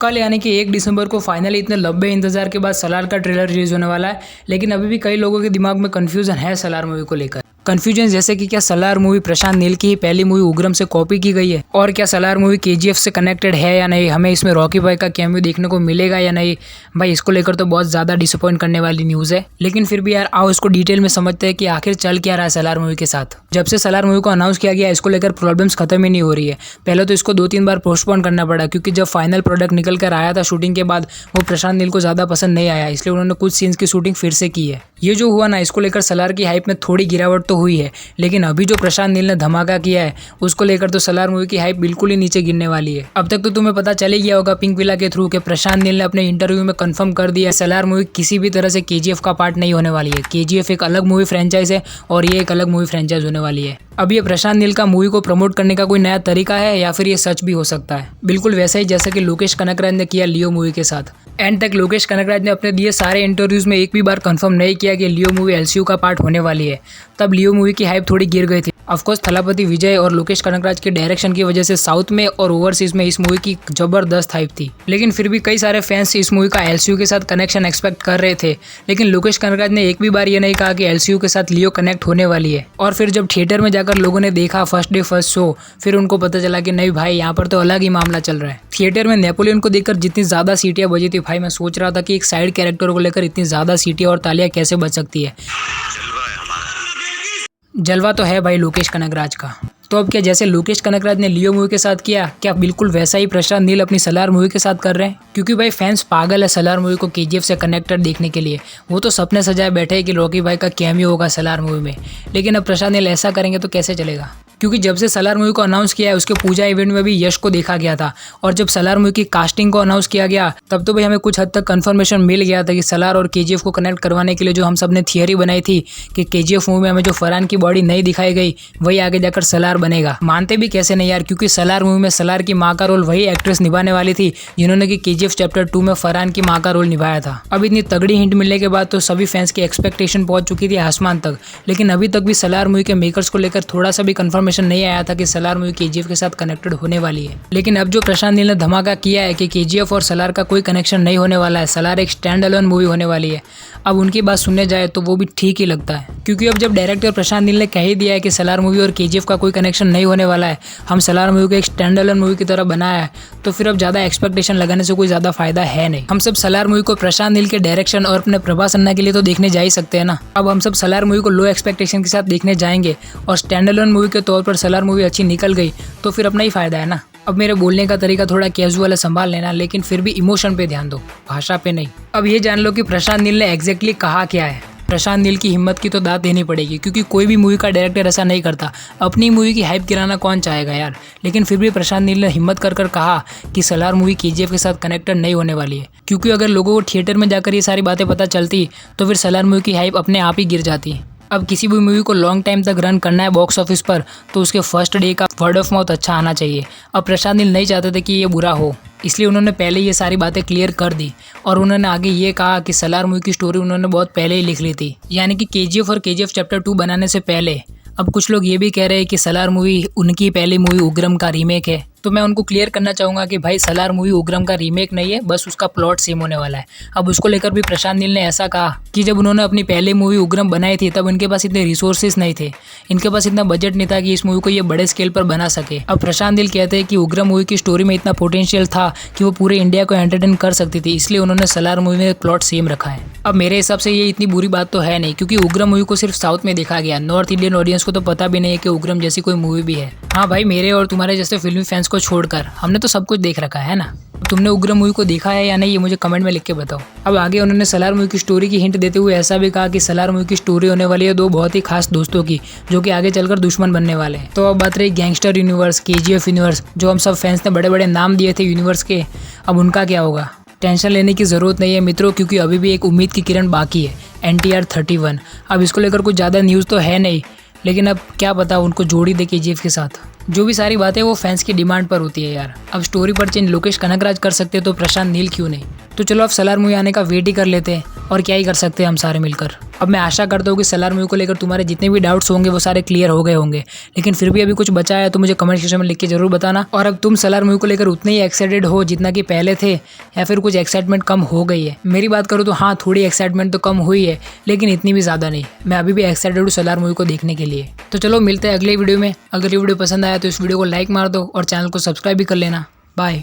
कल यानी कि 1 दिसंबर को फाइनली इतने लंबे इंतजार के बाद सलार का ट्रेलर रिलीज होने वाला है। लेकिन अभी भी कई लोगों के दिमाग में कंफ्यूजन है सलार मूवी को लेकर। कंफ्यूजन जैसे कि क्या सलार मूवी प्रशांत नील की ही पहली मूवी उग्रम से कॉपी की गई है, और क्या सलार मूवी केजीएफ से कनेक्टेड है या नहीं, हमें इसमें रॉकी भाई का कैमियो देखने को मिलेगा या नहीं। भाई इसको लेकर तो बहुत ज़्यादा डिसअपॉइंट करने वाली न्यूज़ है। लेकिन फिर भी यार आओ इसको डिटेल में समझते हैं कि आखिर चल क्या रहा है सलार मूवी के साथ। जब से सलार मूवी को अनाउंस किया गया इसको लेकर प्रॉब्लम्स खत्म ही नहीं हो रही है। पहले तो इसको 2-3 बार पोस्टपोन करना पड़ा, क्योंकि जब फाइनल प्रोडक्ट निकल कर आया था शूटिंग के बाद वो प्रशांत नील को ज़्यादा पसंद नहीं आया, इसलिए उन्होंने कुछ सीन्स की शूटिंग फिर से की है। ये जो हुआ ना, इसको लेकर सलार की हाइप में थोड़ी गिरावट तो हुई है, लेकिन अभी जो प्रशांत नील ने धमाका किया है उसको लेकर तो सलार मूवी की हाइप बिल्कुल ही नीचे गिरने वाली है। अब तक तो तुम्हें पता चल ही गया होगा पिंक विला के थ्रू कि प्रशांत नील ने अपने इंटरव्यू में कंफर्म कर दिया सलार मूवी किसी भी तरह से केजीएफ का पार्ट नहीं होने वाली है। केजीएफ एक अलग मूवी फ्रेंचाइज है और ये एक अलग मूवी फ्रेंचाइज होने वाली है। अब ये प्रशांत नील का मूवी को प्रमोट करने का कोई नया तरीका है या फिर ये सच भी हो सकता है, बिल्कुल वैसा ही जैसा कि लोकेश कनगराज ने किया लियो मूवी के साथ। एंड तक लोकेश कनगराज ने अपने दिए सारे इंटरव्यूज में एक भी बार कंफर्म नहीं किया कि लियो मूवी एलसीयू का पार्ट होने वाली है। तब लियो मूवी की हाइप थोड़ी गिर गई थी। ऑफकोर्स थलापति विजय और लोकेश कनगराज के डायरेक्शन की वजह से साउथ में और ओवरसीज में इस मूवी की जबरदस्त हाइप थी, लेकिन फिर भी कई सारे फैंस इस मूवी का एलसीयू के साथ कनेक्शन एक्सपेक्ट कर रहे थे। लेकिन लोकेश कनगराज ने एक भी बार ये नहीं कहा कि एलसीयू के साथ लियो कनेक्ट होने वाली है। और फिर जब थिएटर में जाकर लोगों ने देखा फर्स्ट डे फर्स्ट शो, फिर उनको पता चला कि नहीं भाई यहाँ पर तो अलग ही मामला चल रहा है। थिएटर में नेपोलियन को देखकर जितनी ज्यादा सीटियां बजी थी भाई, मैं सोच रहा था कि एक साइड कैरेक्टर को लेकर इतनी ज्यादा सीटियां और तालियां कैसे बज सकती है। जलवा तो है भाई लोकेश कनगराज का। तो अब क्या जैसे लोकेश कनगराज ने लियो मूवी के साथ किया, क्या बिल्कुल वैसा ही प्रशांत नील अपनी सलार मूवी के साथ कर रहे हैं? क्योंकि भाई फैंस पागल है सलार मूवी को केजीएफ से कनेक्टेड देखने के लिए। वो तो सपने सजाए बैठे हैं कि रॉकी भाई का कैमियो होगा सलार मूवी में। लेकिन अब प्रशांत नील ऐसा करेंगे तो कैसे चलेगा? क्योंकि जब से सलार मूवी को अनाउंस किया है उसके पूजा इवेंट में भी यश को देखा गया था, और जब सलार मूवी की कास्टिंग को अनाउंस किया गया तब तो भाई हमें कुछ हद तक कंफर्मेशन मिल गया था कि सलार और केजीएफ को कनेक्ट करवाने के लिए जो हम सब ने थियरी बनाई थी कि केजीएफ मूवी में हमें जो फरहान की बॉडी नहीं दिखाई गई वही आगे जाकर सलार बनेगा। मानते भी कैसे नहीं यार, क्योंकि सलार मूवी में सलार की माँ का रोल वही एक्ट्रेस निभाने वाली थी जिन्होंने कि केजीएफ चैप्टर 2 में फरहान की माँ का रोल निभाया था। अब इतनी तगड़ी हिंट मिलने के बाद तो सभी फैंस की एक्सपेक्टेशन पहुंच चुकी थी आसमान तक, लेकिन अभी तक भी सलार मूवी के मेकर्स को लेकर थोड़ा सा भी कंफर्मेशन नहीं आया था कि सलार मूवी केजीएफ के साथ कनेक्टेड होने वाली है। लेकिन अब जो प्रशांत नील ने धमाका किया है कि केजीएफ और सलार का कोई कनेक्शन नहीं होने वाला है, सलार एक स्टैंड अलोन मूवी होने वाली है। अब उनकी बात सुनने जाए तो वो भी ठीक ही लगता है, क्योंकि अब जब डायरेक्टर प्रशांत नील ने कह ही दिया है कि सलार मूवी और केजीएफ का कोई कनेक्शन नहीं होने वाला है, हम सलार मूवी को एक स्टैंड अलोन मूवी की तरह बनाया है, तो फिर अब ज्यादा एक्सपेक्टेशन लगाने से कोई ज्यादा फायदा है नहीं। हम सब सलार मूवी को प्रशांत नील के डायरेक्शन और अपने प्रभास अन्ना के लिए तो देखने जा ही सकते हैं ना। अब हम सब सलार मूवी को लो एक्सपेक्टेशन के साथ देखने जाएंगे और स्टैंड अलोन मूवी के तौर पर सलार मूवी अच्छी निकल गई तो फिर अपना ही फायदा है ना। अब मेरे बोलने का तरीका थोड़ा कैजुअल है, संभाल लेना, लेकिन फिर भी इमोशन पे ध्यान दो, भाषा पे नहीं। अब ये जान लो कि प्रशांत नील ने एग्जैक्टली कहा क्या है। प्रशांत नील की हिम्मत की तो दाद देनी पड़ेगी, क्योंकि कोई भी मूवी का डायरेक्टर ऐसा नहीं करता। अपनी मूवी की हाइप गिराना कौन चाहेगा यार। लेकिन फिर भी प्रशांत नील ने हिम्मत कर कहा कि सलार मूवी केजीएफ के साथ कनेक्टेड नहीं होने वाली है, क्योंकि अगर लोगों को थिएटर में जाकर ये सारी बातें पता चलती तो फिर सलार मूवी की हाइप अपने आप ही गिर जाती। अब किसी भी मूवी को लॉन्ग टाइम तक रन करना है बॉक्स ऑफिस पर तो उसके फर्स्ट डे का वर्ड ऑफ माउथ अच्छा आना चाहिए। अब प्रशांत नील नहीं चाहते थे कि ये बुरा हो, इसलिए उन्होंने पहले ये सारी बातें क्लियर कर दी। और उन्होंने आगे ये कहा कि सलार मूवी की स्टोरी उन्होंने बहुत पहले ही लिख ली थी, यानी कि केजीएफ और केजीएफ चैप्टर 2 बनाने से पहले। अब कुछ लोग ये भी कह रहे हैं कि सलार मूवी उनकी पहली मूवी उग्रम का रीमेक है, तो मैं उनको क्लियर करना चाहूँगा कि भाई सलार मूवी उग्रम का रीमेक नहीं है, बस उसका प्लॉट सेम होने वाला है। अब उसको लेकर भी प्रशांत नील ने ऐसा कहा कि जब उन्होंने अपनी पहली मूवी उग्रम बनाई थी तब इनके पास इतने रिसोर्सेज नहीं थे, इनके पास इतना बजट नहीं था कि इस मूवी को ये बड़े स्केल पर बना सके। अब प्रशांत नील कहते हैं कि उग्रम मूवी की स्टोरी में इतना पोटेंशियल था कि वो पूरे इंडिया को एंटरटेन कर सकती थी, इसलिए उन्होंने सलार मूवी में प्लॉट सेम रखा है। अब मेरे हिसाब से ये इतनी बुरी बात तो है नहीं, क्योंकि उग्रम मूवी को सिर्फ साउथ में देखा गया, नॉर्थ इंडियन ऑडियंस को तो पता भी नहीं है कि उग्रम जैसी कोई मूवी भी है। हाँ भाई, मेरे और तुम्हारे जैसे फिल्मी फैंस को छोड़कर हमने तो सब कुछ देख रखा है ना। तुमने उग्रम मूवी को देखा है या नहीं ये मुझे कमेंट में लिख के बताओ। अब आगे उन्होंने सलार मूवी की स्टोरी की हिंट देते हुए ऐसा भी कहा कि सलार मूवी की स्टोरी होने वाली है दो बहुत ही खास दोस्तों की, जो कि आगे चलकर दुश्मन बनने वाले हैं। तो अब बात रही गैंगस्टर यूनिवर्स, केजीएफ यूनिवर्स, जो हम सब फैंस ने बड़े बड़े नाम दिए थे यूनिवर्स के, अब उनका क्या होगा? टेंशन लेने की ज़रूरत नहीं है मित्रों, क्योंकि अभी भी एक उम्मीद की किरण बाकी है, NTR 31। अब इसको लेकर कुछ ज़्यादा न्यूज़ तो है नहीं, लेकिन अब क्या पता उनको जोड़ी दे केजीएफ के साथ। जो भी सारी बातें वो फैंस की डिमांड पर होती है यार। अब स्टोरी पर चेंज लोकेश कनगराज कर सकते हैं तो प्रशांत नील क्यों नहीं? तो चलो अब सलार मूवी आने का वेट ही कर लेते हैं, और क्या ही कर सकते हैं हम सारे मिलकर। अब मैं आशा करता हूँ कि सलार मूवी को लेकर तुम्हारे जितने भी डाउट्स होंगे वो सारे क्लियर हो गए होंगे, लेकिन फिर भी अभी कुछ बचा है तो मुझे कमेंट सेक्शन में लिख के जरूर बताना। और अब तुम सलार मूवी को लेकर उतने ही एक्साइटेड हो जितना कि पहले थे, या फिर कुछ एक्साइटमेंट कम हो गई है। मेरी बात करूँ तो हाँ, थोड़ी एक्साइटमेंट तो कम हुई है, लेकिन इतनी भी ज़्यादा नहीं। मैं अभी भी एक्साइटेड हूँ सलार मूवी को देखने के लिए। तो चलो मिलते हैं अगले वीडियो में। अगर ये वीडियो पसंद आया तो इस वीडियो को लाइक मार दो और चैनल को सब्सक्राइब भी कर लेना। बाय।